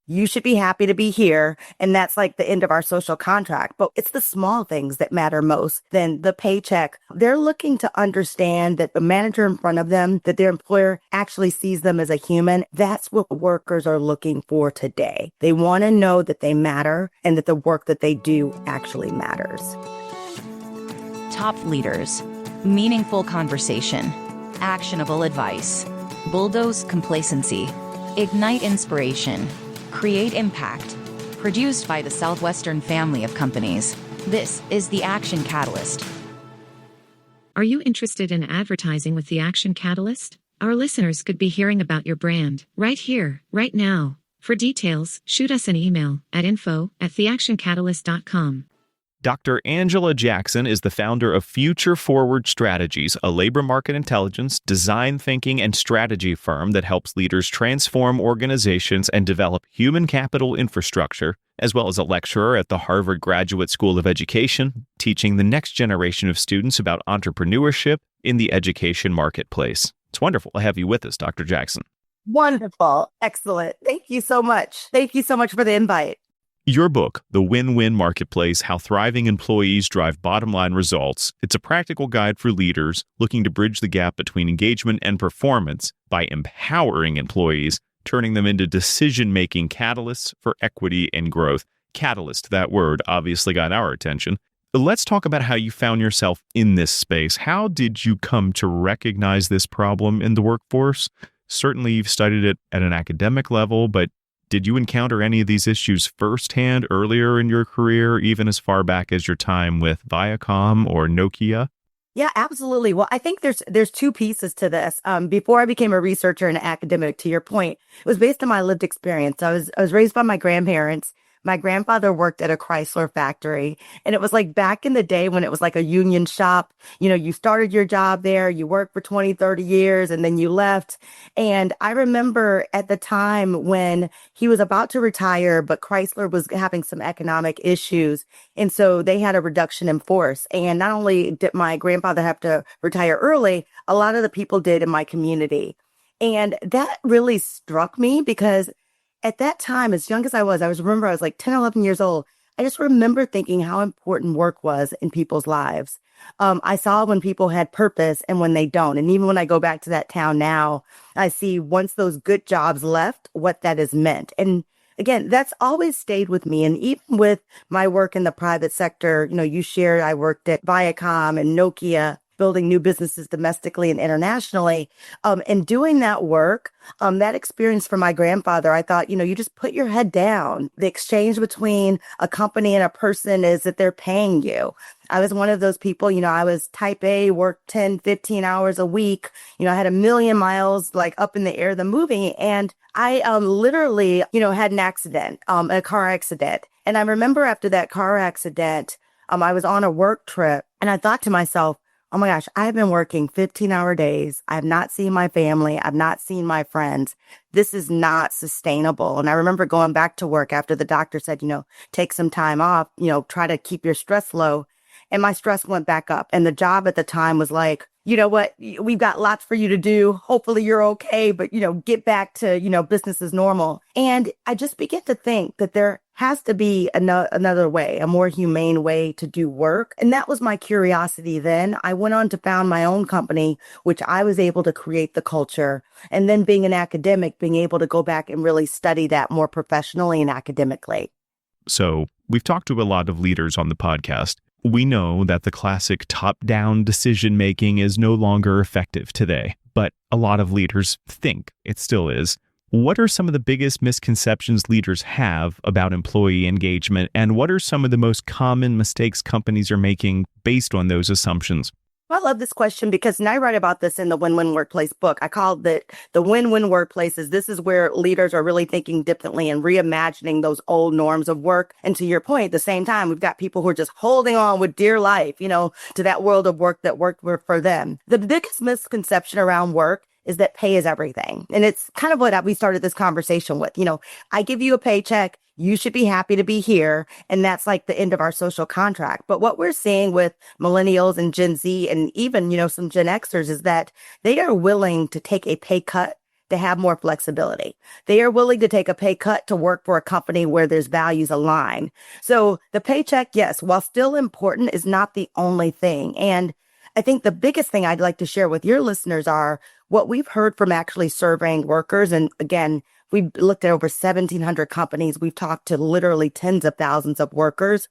you should be happy to be here. And that's like the end of our social contract. But it's the small things that matter most than the paycheck. They're looking to understand that the manager in front of them, that their employer actually sees them as a human. That's what workers are looking for today. They want to know that they matter and that the work that they do actually matters. Top leaders, meaningful conversation, actionable advice, bulldoze complacency, ignite inspiration, create impact. Produced by the Southwestern family of companies. This is the Action Catalyst. Are you interested in advertising with the Action Catalyst? Our listeners could be hearing about your brand right here, right now. For details, shoot us an email at info@theactioncatalyst.com. Dr. Angela Jackson is the founder of Future Forward Strategies, a labor market intelligence, design thinking, and strategy firm that helps leaders transform organizations and develop human capital infrastructure, as well as a lecturer at the Harvard Graduate School of Education, teaching the next generation of students about entrepreneurship in the education marketplace. It's wonderful to have you with us, Dr. Jackson. Wonderful. Excellent. Thank you so much. Thank you so much for the invite. Your book, The Win-Win Marketplace, How Thriving Employees Drive Bottom-Line Results, it's a practical guide for leaders looking to bridge the gap between engagement and performance by empowering employees, turning them into decision-making catalysts for equity and growth. Catalyst, that word, obviously got our attention. Let's talk about how you found yourself in this space. How did you come to recognize this problem in the workforce? Certainly, you've studied it at an academic level, but did you encounter any of these issues firsthand earlier in your career, even as far back as your time with Viacom or Nokia? Yeah, absolutely. Well, I think there's two pieces to this. Before I became a researcher and an academic, to your point, it was based on my lived experience. I was raised by my grandparents. My grandfather worked at a Chrysler factory, and it was like back in the day when it was like a union shop. You know, you started your job there, you worked for 20, 30 years, and then you left. And I remember at the time when he was about to retire, but Chrysler was having some economic issues. And so they had a reduction in force. And not only did my grandfather have to retire early, a lot of the people did in my community. And that really struck me because at that time, as young as I was like 10, 11 years old. I just remember thinking how important work was in people's lives. I saw when people had purpose and when they don't. And even when I go back to that town now, I see once those good jobs left, what that has meant. And again, that's always stayed with me. And even with my work in the private sector, you know, you shared, I worked at Viacom and Nokia, building new businesses domestically and internationally. And doing that work, that experience for my grandfather, I thought, you know, you just put your head down. The exchange between a company and a person is that they're paying you. I was one of those people, you know, I was type A, worked 10, 15 hours a week. You know, I had a million miles like up in the air, the movie. And I literally, you know, had an accident, a car accident. And I remember after that car accident, I was on a work trip and I thought to myself, oh my gosh, I've been working 15-hour days. I've not seen my family. I've not seen my friends. This is not sustainable. And I remember going back to work after the doctor said, you know, take some time off, you know, try to keep your stress low. And my stress went back up. And the job at the time was like, you know what, we've got lots for you to do. Hopefully you're okay, but, you know, get back to, you know, business as normal. And I just began to think that there has to be another way, a more humane way to do work. And that was my curiosity then. I went on to found my own company, which I was able to create the culture. And then being an academic, being able to go back and really study that more professionally and academically. So we've talked to a lot of leaders on the podcast. We know that the classic top-down decision-making is no longer effective today, but a lot of leaders think it still is. What are some of the biggest misconceptions leaders have about employee engagement, and what are some of the most common mistakes companies are making based on those assumptions? I love this question because, and I write about this in the Win-Win Workplace book. I called it the Win-Win Workplaces. This is where leaders are really thinking differently and reimagining those old norms of work. And to your point, at the same time, we've got people who are just holding on with dear life, you know, to that world of work that worked for them. The biggest misconception around work is that pay is everything. And it's kind of what we started this conversation with. You know, I give you a paycheck. You should be happy to be here. And that's like the end of our social contract. But what we're seeing with millennials and Gen Z and even, you know, some Gen Xers is that they are willing to take a pay cut to have more flexibility. They are willing to take a pay cut to work for a company where there's values aligned. So the paycheck, yes, while still important, is not the only thing. And I think the biggest thing I'd like to share with your listeners are what we've heard from actually surveying workers. And again, we've looked at over 1,700 companies. We've talked to literally tens of thousands of workers.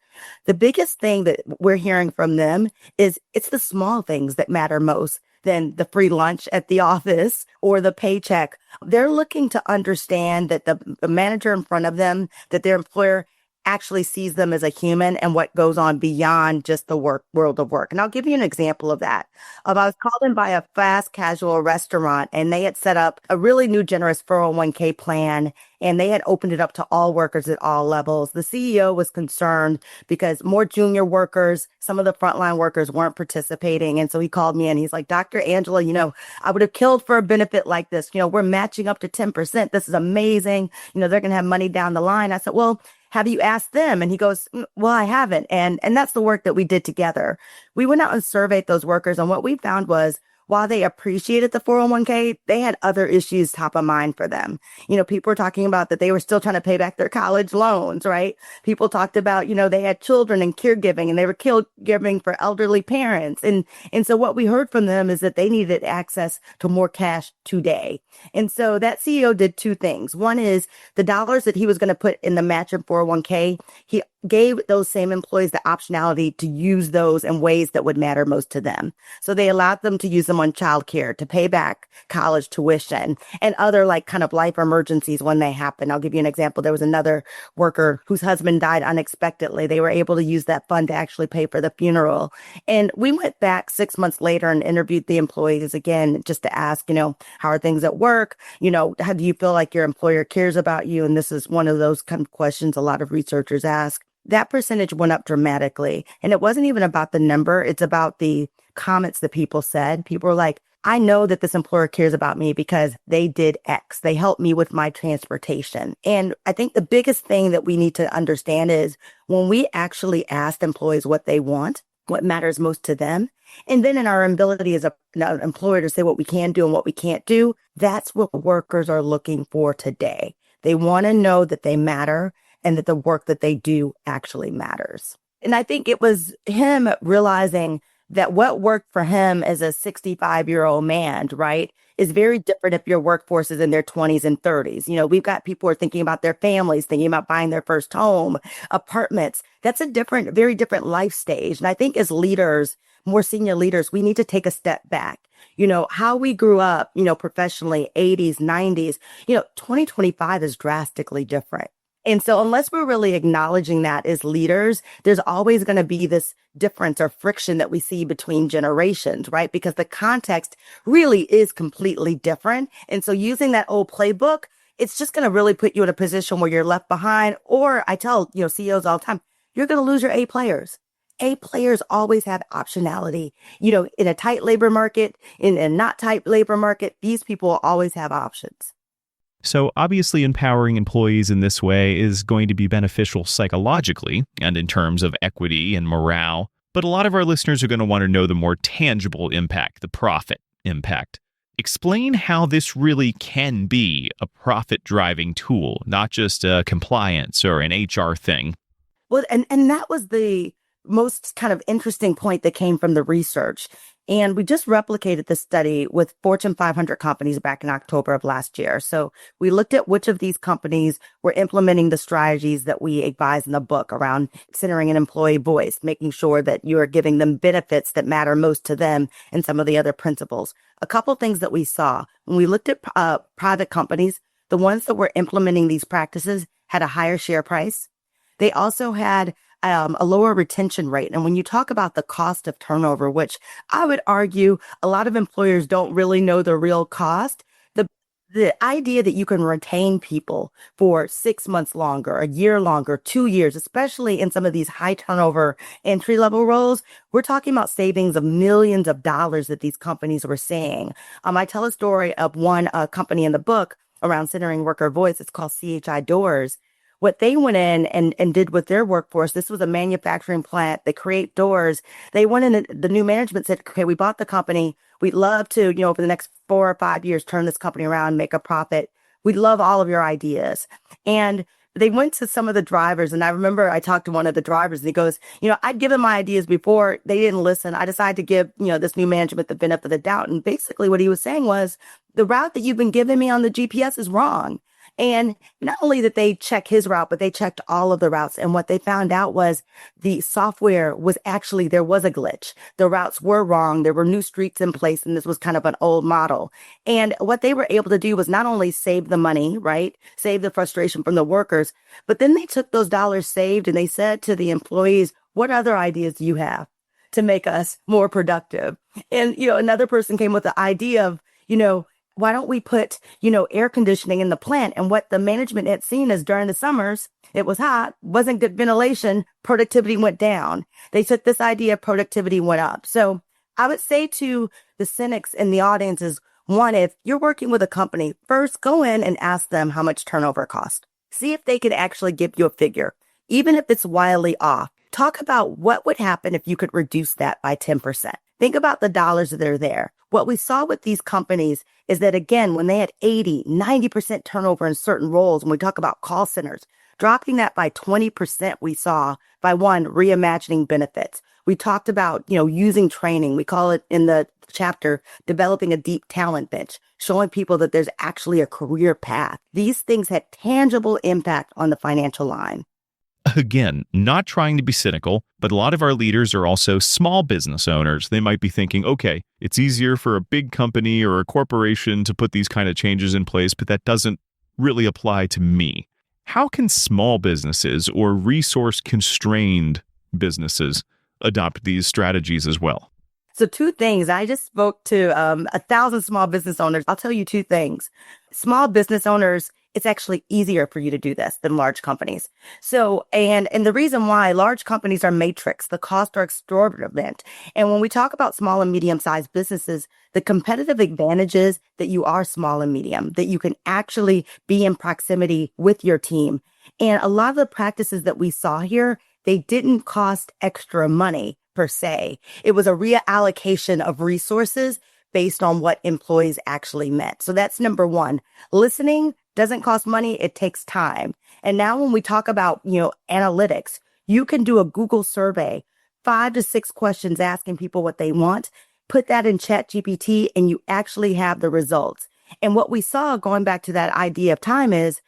The biggest thing that we're hearing from them is it's the small things that matter most than the free lunch at the office or the paycheck. They're looking to understand that the manager in front of them, that their employer actually sees them as a human and what goes on beyond just the world of work. And I'll give you an example of that. I was called in by a fast casual restaurant, and they had set up a really new generous 401k plan, and they had opened it up to all workers at all levels. The CEO was concerned because more junior workers, some of the frontline workers weren't participating. And so he called me and he's like, Dr. Angela, I would have killed for a benefit like this. We're matching up to 10%. This is amazing. They're going to have money down the line. I said, well, have you asked them? And he goes, well, I haven't. And that's the work that we did together. We went out and surveyed those workers. And what we found was, while they appreciated the 401k, they had other issues top of mind for them. People were talking about that they were still trying to pay back their college loans, right? People talked about, they had children and caregiving, and they were caregiving for elderly parents. And so what we heard from them is that they needed access to more cash today. And so that CEO did two things. One is the dollars that he was going to put in the matching 401k, he gave those same employees the optionality to use those in ways that would matter most to them. So they allowed them to use them on childcare, to pay back college tuition, and other kind of life emergencies when they happen. I'll give you an example. There was another worker whose husband died unexpectedly. They were able to use that fund to actually pay for the funeral. And we went back 6 months later and interviewed the employees again, just to ask, how are things at work? How do you feel like your employer cares about you? And this is one of those kind of questions a lot of researchers ask. That percentage went up dramatically. And it wasn't even about the number. It's about the comments that people said. People were like, I know that this employer cares about me because they did X. They helped me with my transportation. And I think the biggest thing that we need to understand is when we actually ask employees what they want, what matters most to them, and then in our ability as an employer to say what we can do and what we can't do, that's what workers are looking for today. They want to know that they matter and that the work that they do actually matters. And I think it was him realizing that what worked for him as a 65-year-old man, right, is very different if your workforce is in their 20s and 30s. We've got people who are thinking about their families, thinking about buying their first home, apartments. That's a very different life stage. And I think as leaders, more senior leaders, we need to take a step back. How we grew up, professionally, 80s, 90s, 2025 is drastically different. And so unless we're really acknowledging that as leaders, there's always going to be this difference or friction that we see between generations, right? Because the context really is completely different. And so using that old playbook, it's just going to really put you in a position where you're left behind. Or I tell, CEOs all the time, you're going to lose your A players. A players always have optionality. In a tight labor market, in a not tight labor market, these people will always have options. So obviously empowering employees in this way is going to be beneficial psychologically and in terms of equity and morale. But a lot of our listeners are going to want to know the more tangible impact, the profit impact. Explain how this really can be a profit-driving tool, not just a compliance or an HR thing. Well, and that was the most kind of interesting point that came from the research. And we just replicated this study with Fortune 500 companies back in October of last year. So we looked at which of these companies were implementing the strategies that we advise in the book around centering an employee voice, making sure that you are giving them benefits that matter most to them, and some of the other principles. A couple things that we saw when we looked at private companies, the ones that were implementing these practices had a higher share price. They also had a lower retention rate. And when you talk about the cost of turnover, which I would argue a lot of employers don't really know the real cost, the idea that you can retain people for 6 months longer, a year longer, 2 years, especially in some of these high turnover entry level roles, we're talking about savings of millions of dollars that these companies were seeing. I tell a story of one company in the book around centering worker voice. It's called CHI Doors. What they went in and did with their workforce, this was a manufacturing plant. They create doors. They went in, the new management said, okay, we bought the company. We'd love to, over the next 4 or 5 years, turn this company around, make a profit. We'd love all of your ideas. And they went to some of the drivers. And I remember I talked to one of the drivers and he goes, I'd given my ideas before. They didn't listen. I decided to give, this new management the benefit of the doubt. And basically what he was saying was the route that you've been giving me on the GPS is wrong. And not only did they check his route, but they checked all of the routes. And what they found out was the software was actually, there was a glitch. The routes were wrong. There were new streets in place. And this was kind of an old model. And what they were able to do was not only save the money, right? Save the frustration from the workers, but then they took those dollars saved and they said to the employees, what other ideas do you have to make us more productive? And, another person came with the idea of, why don't we put, air conditioning in the plant? And what the management had seen is during the summers, it was hot, wasn't good ventilation, productivity went down. They took this idea, productivity went up. So I would say to the cynics in the audience is, one, if you're working with a company, first go in and ask them how much turnover costs. See if they could actually give you a figure, even if it's wildly off. Talk about what would happen if you could reduce that by 10%. Think about the dollars that are there. What we saw with these companies is that, again, when they had 80, 90% turnover in certain roles, when we talk about call centers, dropping that by 20%, we saw by one, reimagining benefits. We talked about, using training. We call it in the chapter, developing a deep talent bench, showing people that there's actually a career path. These things had tangible impact on the financial line. Again, not trying to be cynical, but a lot of our leaders are also small business owners. They might be thinking, okay, it's easier for a big company or a corporation to put these kind of changes in place, but that doesn't really apply to me. How can small businesses or resource-constrained businesses adopt these strategies as well? So 2 things. I just spoke to 1,000 small business owners. I'll tell you 2 things. Small business owners, it's actually easier for you to do this than large companies. So, and the reason why large companies are matrix, the costs are exorbitant. And when we talk about small and medium-sized businesses, the competitive advantage is that you are small and medium, that you can actually be in proximity with your team. And a lot of the practices that we saw here, they didn't cost extra money per se. It was a reallocation of resources based on what employees actually meant. So that's number one. Listening doesn't cost money. It takes time. And now when we talk about, analytics, you can do a Google survey, 5 to 6 questions asking people what they want, put that in ChatGPT, and you actually have the results. And what we saw going back to that idea of time is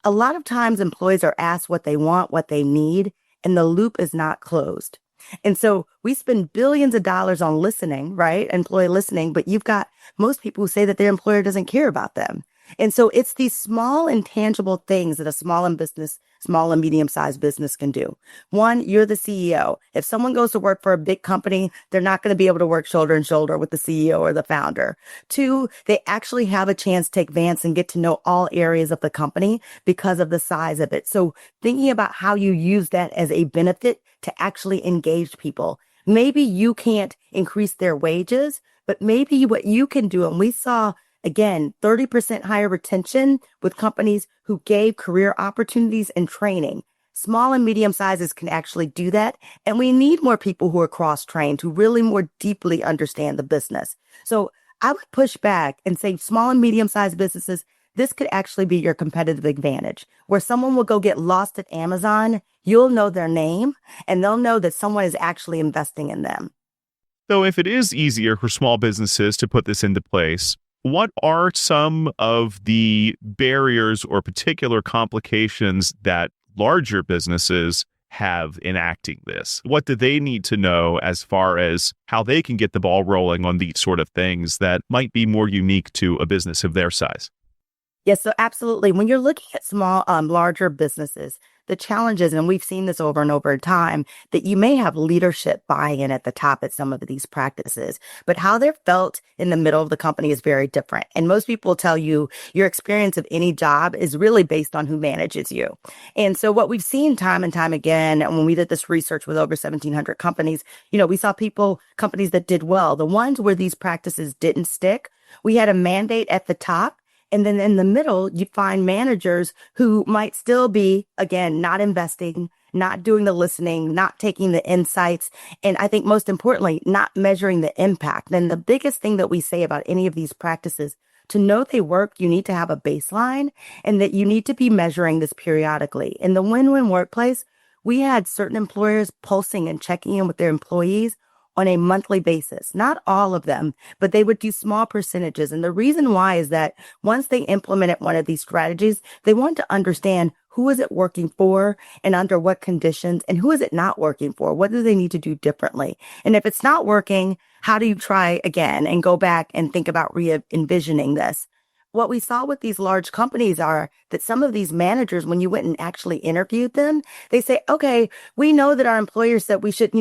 a lot of times employees are asked what they want, what they need, and the loop is not closed. And so we spend billions of dollars on listening, right? Employee listening, but you've got most people who say that their employer doesn't care about them. And so it's these small intangible things that a small and medium-sized business can do. One, you're the CEO. If someone goes to work for a big company, they're not going to be able to work shoulder to shoulder with the CEO or the founder. 2, they actually have a chance to take advance and get to know all areas of the company because of the size of it. So thinking about how you use that as a benefit to actually engage people. Maybe you can't increase their wages, but maybe what you can do, and we saw again, 30% higher retention with companies who gave career opportunities and training. Small and medium sizes can actually do that. And we need more people who are cross-trained, who really more deeply understand the business. So I would push back and say small and medium-sized businesses, this could actually be your competitive advantage, where someone will go get lost at Amazon. You'll know their name and they'll know that someone is actually investing in them. So if it is easier for small businesses to put this into place, what are some of the barriers or particular complications that larger businesses have enacting this? What do they need to know as far as how they can get the ball rolling on these sort of things that might be more unique to a business of their size? Yes, so absolutely. When you're looking at larger businesses, the challenge is, and we've seen this over and over in time, that you may have leadership buy-in at the top at some of these practices, but how they're felt in the middle of the company is very different. And most people will tell you your experience of any job is really based on who manages you. And so what we've seen time and time again, and when we did this research with over 1,700 companies, we saw companies that did well. The ones where these practices didn't stick, we had a mandate at the top. And then in the middle, you find managers who might still be, again, not investing, not doing the listening, not taking the insights, and I think most importantly, not measuring the impact. And the biggest thing that we say about any of these practices, to know they work, you need to have a baseline and that you need to be measuring this periodically. In the win-win workplace, we had certain employers pulsing and checking in with their employees on a monthly basis. Not all of them, but they would do small percentages. And the reason why is that once they implemented one of these strategies, they wanted to understand who is it working for and under what conditions, and who is it not working for? What do they need to do differently? And if it's not working, how do you try again and go back and think about re-envisioning this? What we saw with these large companies are that some of these managers, when you went and actually interviewed them, they say, okay, we know that our employers said we should,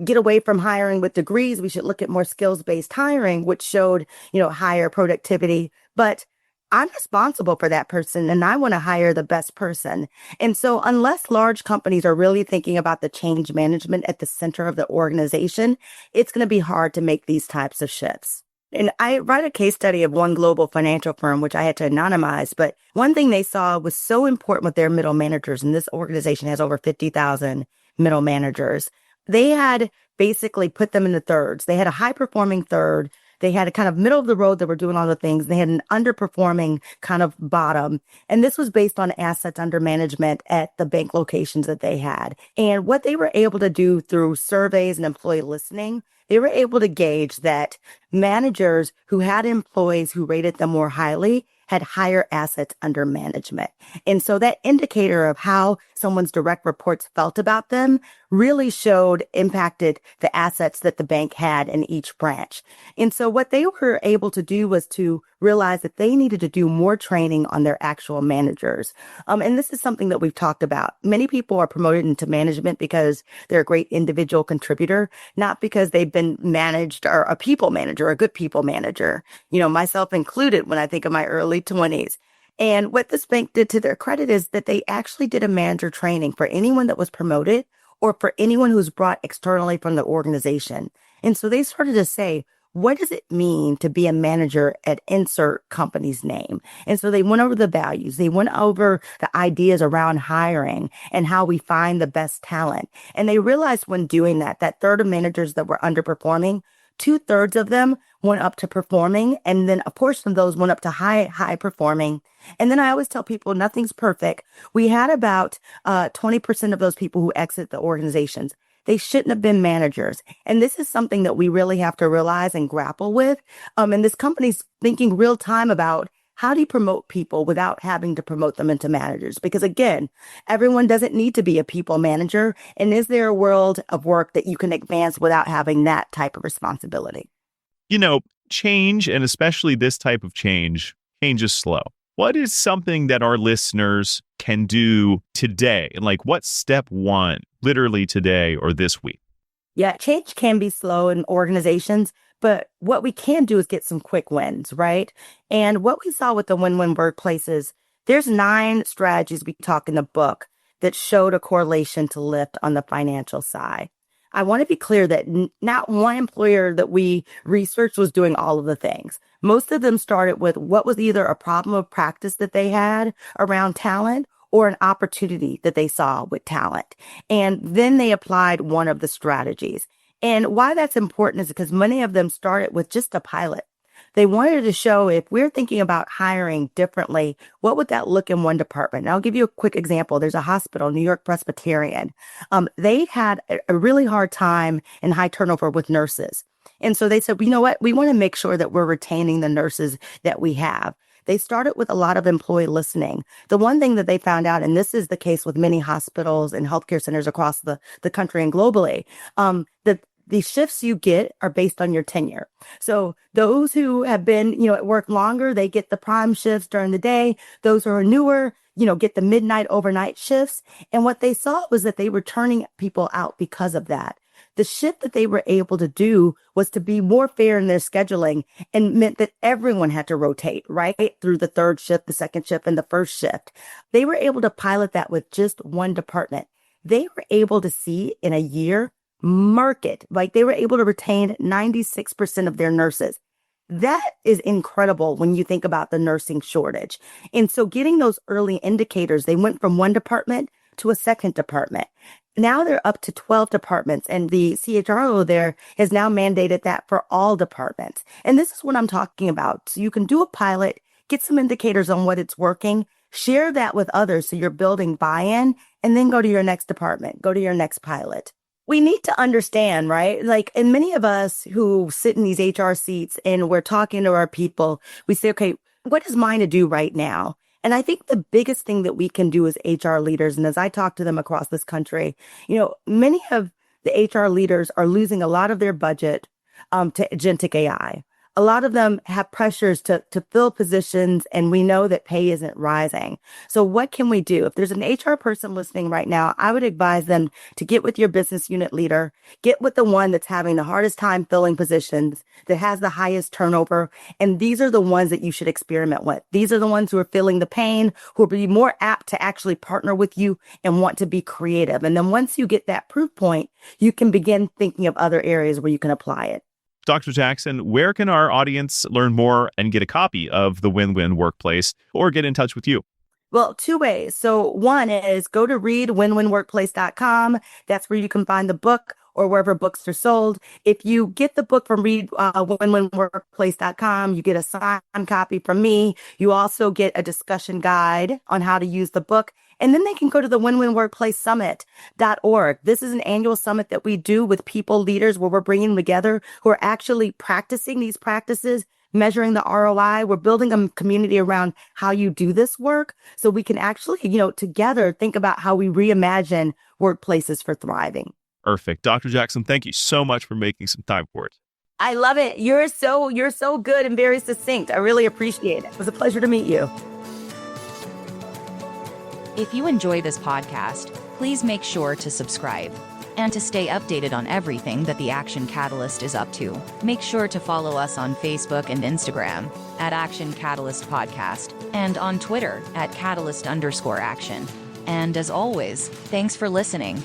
get away from hiring with degrees. We should look at more skills-based hiring, which showed, higher productivity. But I'm responsible for that person and I want to hire the best person. And so unless large companies are really thinking about the change management at the center of the organization, it's going to be hard to make these types of shifts. And I write a case study of one global financial firm, which I had to anonymize. But one thing they saw was so important with their middle managers, and this organization has over 50,000 middle managers. They had basically put them into thirds. They had a high performing third. They had a kind of middle of the road that were doing all the things. They had an underperforming kind of bottom. And this was based on assets under management at the bank locations that they had. And what they were able to do through surveys and employee listening, they were able to gauge that managers who had employees who rated them more highly had higher assets under management. And so that indicator of how someone's direct reports felt about them really impacted the assets that the bank had in each branch. And so what they were able to do was to realize that they needed to do more training on their actual managers. And this is something that we've talked about. Many people are promoted into management because they're a great individual contributor, not because they've been managed or a people manager, a good people manager, myself included when I think of my early 20s. And what this bank did to their credit is that they actually did a manager training for anyone that was promoted or for anyone who's brought externally from the organization. And so they started to say, what does it mean to be a manager at insert company's name? And so they went over the values. They went over the ideas around hiring and how we find the best talent. And they realized when doing that third of managers that were underperforming, 2/3 of them went up to performing, and then a portion of those went up to high performing. And then I always tell people nothing's perfect. We had about 20% of those people who exit the organizations. They shouldn't have been managers. And this is something that we really have to realize and grapple with. And this company's thinking real time about how do you promote people without having to promote them into managers? Because again, everyone doesn't need to be a people manager. And is there a world of work that you can advance without having that type of responsibility? Change, and especially this type of change is slow. What is something that our listeners can do today? And what's step one, literally today or this week? Yeah, change can be slow in organizations, but what we can do is get some quick wins, right? And what we saw with the win-win workplaces, there's 9 strategies we talk in the book that showed a correlation to lift on the financial side. I want to be clear that not one employer that we researched was doing all of the things. Most of them started with what was either a problem of practice that they had around talent or an opportunity that they saw with talent. And then they applied one of the strategies. And why that's important is because many of them started with just a pilot. They wanted to show if we're thinking about hiring differently, what would that look in one department? And I'll give you a quick example. There's a hospital, New York Presbyterian. They had a really hard time and high turnover with nurses. And so they said, you know what? We want to make sure that we're retaining the nurses that we have. They started with a lot of employee listening. The one thing that they found out, and this is the case with many hospitals and healthcare centers across the country and globally, that the shifts you get are based on your tenure. So those who have been, at work longer, they get the prime shifts during the day. Those who are newer, get the midnight overnight shifts. And what they saw was that they were turning people out because of that. The shift that they were able to do was to be more fair in their scheduling and meant that everyone had to rotate, right? Through the third shift, the second shift, and the first shift. They were able to pilot that with just one department. They were able to see in a year market, they were able to retain 96% of their nurses. That is incredible when you think about the nursing shortage. And so getting those early indicators, they went from one department to a second department. Now they're up to 12 departments, and the CHRO there has now mandated that for all departments. And this is what I'm talking about. So you can do a pilot, get some indicators on what it's working, share that with others so you're building buy-in, and then go to your next department, go to your next pilot. We need to understand, right? Like, and many of us who sit in these HR seats and we're talking to our people, we say, okay, what is mine to do right now? And I think the biggest thing that we can do as HR leaders, and as I talk to them across this country, many of the HR leaders are losing a lot of their budget to agentic AI. A lot of them have pressures to fill positions, and we know that pay isn't rising. So what can we do? If there's an HR person listening right now, I would advise them to get with your business unit leader, get with the one that's having the hardest time filling positions, that has the highest turnover. And these are the ones that you should experiment with. These are the ones who are feeling the pain, who will be more apt to actually partner with you and want to be creative. And then once you get that proof point, you can begin thinking of other areas where you can apply it. Dr. Jackson, where can our audience learn more and get a copy of the Win-Win Workplace or get in touch with you? Well, two ways. So one is go to readwinwinworkplace.com. That's where you can find the book or wherever books are sold. If you get the book from readwinwinworkplace.com, you get a signed copy from me. You also get a discussion guide on how to use the book. And then they can go to the winwinworkplacesummit.org. This is an annual summit that we do with people, leaders, where we're bringing them together who are actually practicing these practices, measuring the ROI. We're building a community around how you do this work so we can actually, together think about how we reimagine workplaces for thriving. Perfect. Dr. Jackson, thank you so much for making some time for it. I love it. You're so good and very succinct. I really appreciate it. It was a pleasure to meet you. If you enjoy this podcast, please make sure to subscribe. And to stay updated on everything that the Action Catalyst is up to, make sure to follow us on Facebook and Instagram at Action Catalyst Podcast and on Twitter at Catalyst_Action. And as always, thanks for listening.